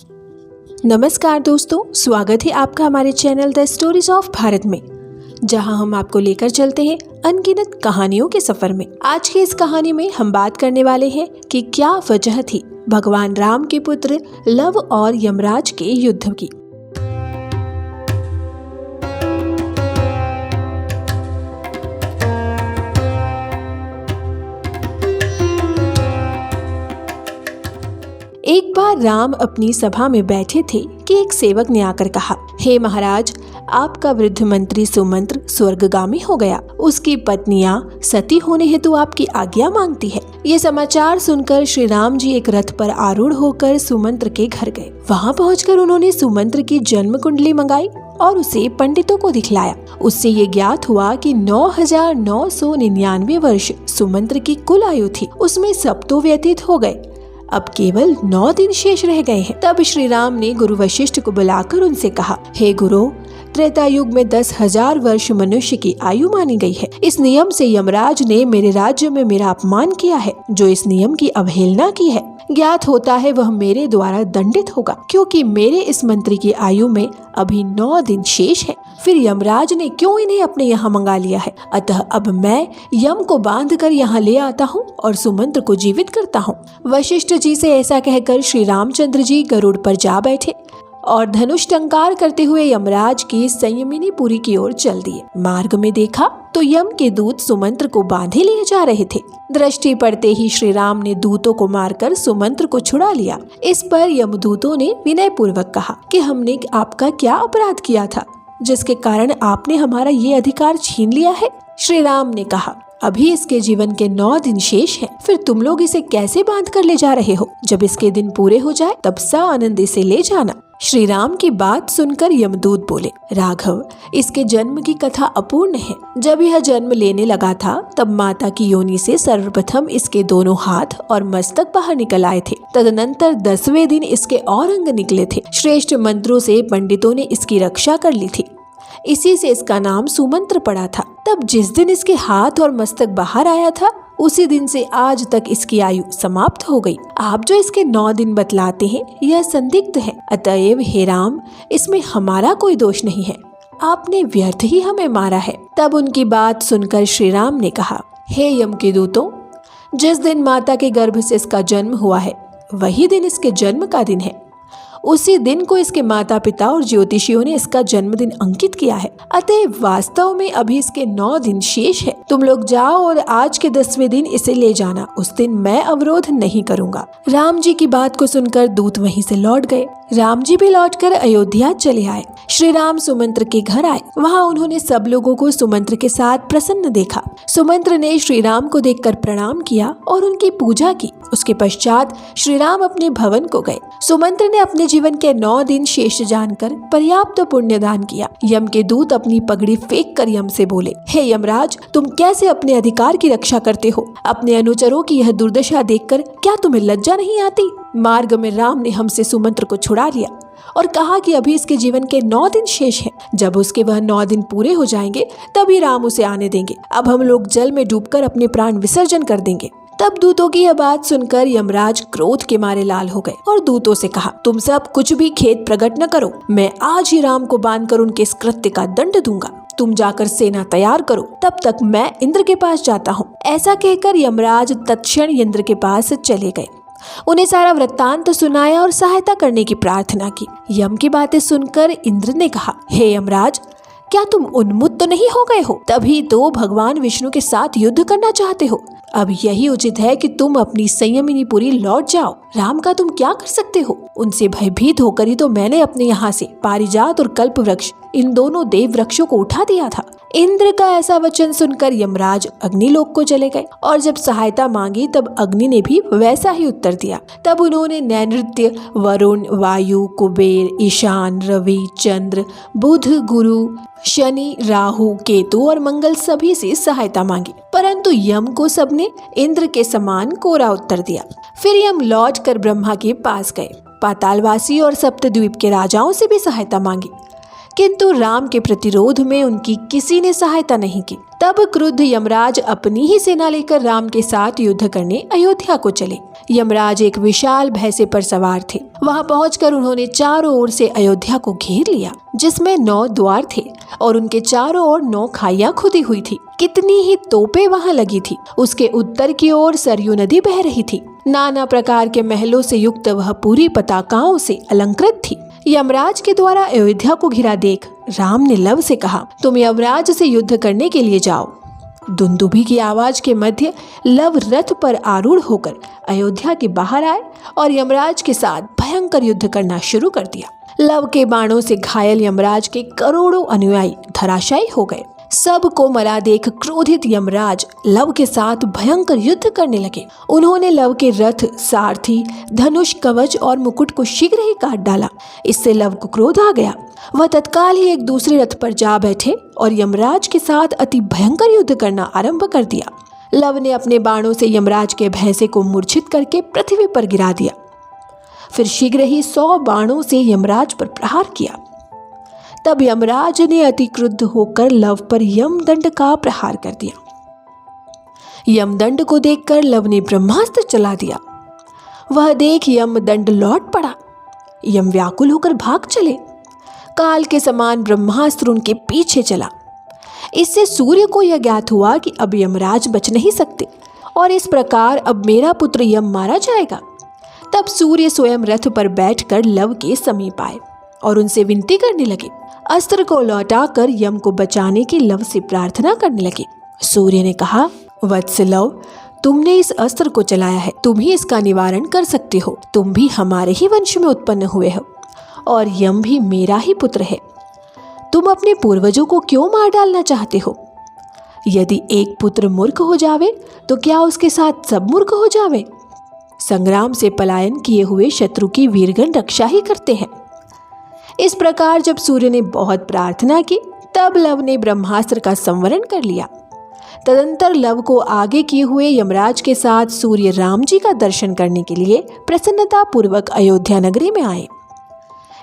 नमस्कार दोस्तों, स्वागत है आपका हमारे channel the stories of Bharat में, जहां हम आपको लेकर चलते हैं अनगिनत कहानियों के सफर में। आज की इस कहानी में हम बात करने वाले हैं कि क्या वजह थी भगवान राम के पुत्र लव और यमराज के युद्ध की। एक बार राम अपनी सभा में बैठे थे कि एक सेवक ने आकर कहा, हे महाराज, आपका वृद्ध मंत्री सुमंत्र स्वर्गगामी हो गया। उसकी पत्नियां सती होने हेतु आपकी आज्ञा मांगती है। ये समाचार सुनकर श्री राम जी एक रथ पर आरूढ़ होकर सुमंत्र के घर गए। वहां पहुंचकर उन्होंने सुमंत्र की जन्म कुंडली मंगाई और उसे पंडितों को दिखलाया। उससे ये ज्ञात हुआ कि 9,999 वर्ष सुमंत्र की कुल आयु थी। उसमें सब तो व्यतीत हो गए, अब केवल 9 दिन शेष रह गए हैं। तब श्री राम ने गुरु वशिष्ठ को बुलाकर उनसे कहा, हे गुरु, त्रेता युग में 10,000 वर्ष मनुष्य की आयु मानी गई है। इस नियम से यमराज ने मेरे राज्य में मेरा अपमान किया है। जो इस नियम की अवहेलना की है, ज्ञात होता है वह मेरे द्वारा दंडित होगा, क्योंकि मेरे इस मंत्री की आयु में अभी 9 दिन शेष है। फिर यमराज ने क्यों इन्हें अपने यहाँ मंगा लिया है? अतः अब मैं यम को बांध कर यहाँ ले आता हूँ और सुमंत्र को जीवित करता हूँ। वशिष्ठ जी से ऐसा कहकर श्री रामचंद्र जी गरुड़ पर जा बैठे और धनुष टंकार करते हुए यमराज की संयमिनीपुरी की ओर चल दिए। मार्ग में देखा तो यम के दूत सुमंत्र को बांधे लिए जा रहे थे। दृष्टि पड़ते ही श्री राम ने दूतों को मारकर सुमंत्र को छुड़ा लिया। इस पर यमदूतों ने विनय पूर्वक कहा कि हमने आपका क्या अपराध किया था जिसके कारण आपने हमारा ये अधिकार छीन लिया है? श्री राम ने कहा, अभी इसके जीवन के 9 दिन शेष हैं। फिर तुम लोग इसे कैसे बांध कर ले जा रहे हो? जब इसके दिन पूरे हो जाए तब सानंद इसे ले जाना। श्री राम की बात सुनकर यमदूत बोले, राघव, इसके जन्म की कथा अपूर्ण है। जब यह जन्म लेने लगा था तब माता की योनि से सर्वप्रथम इसके दोनों हाथ और मस्तक बाहर निकल आए थे। तदनंतर 10वें दिन इसके और अंग निकले थे। श्रेष्ठ मंत्रों से पंडितों ने इसकी रक्षा कर ली थी। इसी से इसका नाम सुमंत्र पड़ा था। तब जिस दिन इसके हाथ और मस्तक बाहर आया था उसी दिन से आज तक इसकी आयु समाप्त हो गई। आप जो इसके 9 दिन बतलाते हैं यह संदिग्ध है। अतएव हे राम, इसमें हमारा कोई दोष नहीं है। आपने व्यर्थ ही हमें मारा है। तब उनकी बात सुनकर श्री राम ने कहा, हे यम के दूतों, जिस दिन माता के गर्भ से इसका जन्म हुआ है वही दिन इसके जन्म का दिन है। उसी दिन को इसके माता पिता और ज्योतिषियों ने इसका जन्मदिन अंकित किया है। अतः वास्तव में अभी इसके 9 दिन शेष है। तुम लोग जाओ और आज के 10वें दिन इसे ले जाना। उस दिन मैं अवरोध नहीं करूंगा। राम जी की बात को सुनकर दूत वहीं से लौट गए। राम जी भी लौटकर अयोध्या चले आए। श्री राम सुमंत्र के घर आए। वहाँ उन्होंने सब लोगों को सुमंत्र के साथ प्रसन्न देखा। सुमंत्र ने श्री राम को देखकर प्रणाम किया और उनकी पूजा की। उसके पश्चात श्री राम अपने भवन को गए। सुमंत्र ने अपने जीवन के 9 दिन शेष जानकर पर्याप्त पुण्य दान किया। यम के दूत अपनी पगड़ी फेंक कर यम से बोले, हे यमराज, तुम कैसे अपने अधिकार की रक्षा करते हो? अपने अनुचरों की यह दुर्दशा देखकर क्या तुम्हें लज्जा नहीं आती? मार्ग में राम ने हमसे सुमंत्र को छुड़ा लिया और कहा कि अभी इसके जीवन के 9 दिन शेष हैं। जब उसके वह 9 दिन पूरे हो जाएंगे तभी राम उसे आने देंगे। अब हम लोग जल में डूबकर अपने प्राण विसर्जन कर देंगे। तब दूतों की यह बात सुनकर यमराज क्रोध के मारे लाल हो गए और दूतों से कहा, तुम सब कुछ भी खेद प्रकट न करो। मैं आज ही राम को बांधकर उनके इस कृत्य का दंड दूंगा। तुम जाकर सेना तैयार करो, तब तक मैं इंद्र के पास जाता हूँ। ऐसा कहकर यमराज तत्क्षण इंद्र के पास चले गए। उन्हें सारा वृत्तांत सुनाया और सहायता करने की प्रार्थना की। यम की बातें सुनकर इंद्र ने कहा, हे यमराज, क्या तुम उन्मुक्त तो नहीं हो गए हो? तभी तो भगवान विष्णु के साथ युद्ध करना चाहते हो। अब यही उचित है कि तुम अपनी संयमिनीपुरी लौट जाओ। राम का तुम क्या कर सकते हो? उनसे भयभीत होकर ही तो मैंने अपने यहाँ से पारिजात और कल्प वृक्ष, इन दोनों देव वृक्षों को उठा दिया था। इंद्र का ऐसा वचन सुनकर यमराज अग्निलोक को चले गए और जब सहायता मांगी तब अग्नि ने भी वैसा ही उत्तर दिया। तब उन्होंने नैऋत्य, वरुण, वायु, कुबेर, ईशान, रवि, चंद्र, बुध, गुरु, शनि, राहु, केतु और मंगल सभी से सहायता मांगी, परंतु यम को सबने इंद्र के समान कोरा उत्तर दिया। फिर यम लौटकर ब्रह्मा के पास गए। पातालवासी और सप्तद्वीप के राजाओं से भी सहायता मांगी। किंतु राम के प्रतिरोध में उनकी किसी ने सहायता नहीं की। तब क्रुद्ध यमराज अपनी ही सेना लेकर राम के साथ युद्ध करने अयोध्या को चले। यमराज एक विशाल भैंसे पर सवार थे। वहां पहुंचकर उन्होंने चारों ओर से अयोध्या को घेर लिया, जिसमें 9 द्वार थे और उनके चारों ओर 9 खाइयां खुदी हुई थी। कितनी ही तोपें वहां लगी थी। उसके उत्तर की ओर सरयू नदी बह रही थी। नाना प्रकार के महलों से युक्त वह पूरी पताकाओं से अलंकृत थी। यमराज के द्वारा अयोध्या को घिरा देख राम ने लव से कहा, तुम यमराज से युद्ध करने के लिए जाओ। दुंदुभी की आवाज के मध्य लव रथ पर आरूढ़ होकर अयोध्या के बाहर आए और यमराज के साथ भयंकर युद्ध करना शुरू कर दिया। लव के बाणों से घायल यमराज के करोड़ों अनुयायी धराशायी हो गए। सबको मरा देख क्रोधित यमराज लव के साथ भयंकर युद्ध करने लगे। उन्होंने लव के रथ, सारथी, धनुष, कवच और मुकुट को शीघ्र ही काट डाला। इससे लव को क्रोध आ गया। वह तत्काल ही एक दूसरे रथ पर जा बैठे और यमराज के साथ अति भयंकर युद्ध करना आरंभ कर दिया। लव ने अपने बाणों से यमराज के भैंसे को मूर्छित करके पृथ्वी पर गिरा दिया। फिर शीघ्र ही 100 बाणों से यमराज पर प्रहार किया। तब यमराज ने अति क्रुद्ध होकर लव पर यमदंड का प्रहार कर दिया। यमदंड को देखकर लव ने ब्रह्मास्त्र चला दिया। वह देख यमदंड लौट पड़ा। यम व्याकुल होकर भाग चले। काल के समान ब्रह्मास्त्र उनके पीछे चला। इससे सूर्य को यह ज्ञात हुआ कि अब यमराज बच नहीं सकते और इस प्रकार अब मेरा पुत्र यम मारा जाएगा। तब सूर्य स्वयं रथ पर बैठकर लव के समीप आए और उनसे विनती करने लगे। अस्त्र को लौटाकर यम को बचाने की लव से प्रार्थना करने लगे। सूर्य ने कहा, वत्स लव, तुमने इस अस्त्र को चलाया है, तुम ही इसका निवारण कर सकते हो। तुम भी हमारे ही वंश में उत्पन्न हुए हो और यम भी मेरा ही पुत्र है। तुम अपने पूर्वजों को क्यों मार डालना चाहते हो? यदि एक पुत्र मूर्ख हो जावे तो क्या उसके साथ सब मूर्ख हो जावे? संग्राम से पलायन किए हुए शत्रु की वीरगण रक्षा ही करते हैं। इस प्रकार जब सूर्य ने बहुत प्रार्थना की, तब लव ने ब्रह्मास्त्र का संवरण कर लिया। तदंतर लव को आगे किए हुए यमराज के साथ सूर्य राम जी का दर्शन करने के लिए प्रसन्नता पूर्वक अयोध्या नगरी में आए।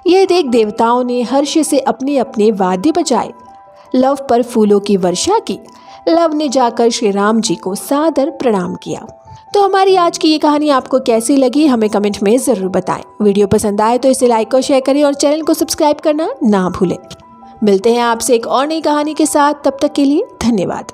यह देख देवताओं ने हर्ष से अपने अपने वाद्य बजाए, लव पर फूलों की वर्षा की। लव ने जाकर श्री राम जी को सादर प्रणाम किया। तो हमारी आज की ये कहानी आपको कैसी लगी हमें कमेंट में ज़रूर बताएं। वीडियो पसंद आए तो इसे लाइक और शेयर करें और चैनल को सब्सक्राइब करना ना भूलें। मिलते हैं आपसे एक और नई कहानी के साथ, तब तक के लिए धन्यवाद।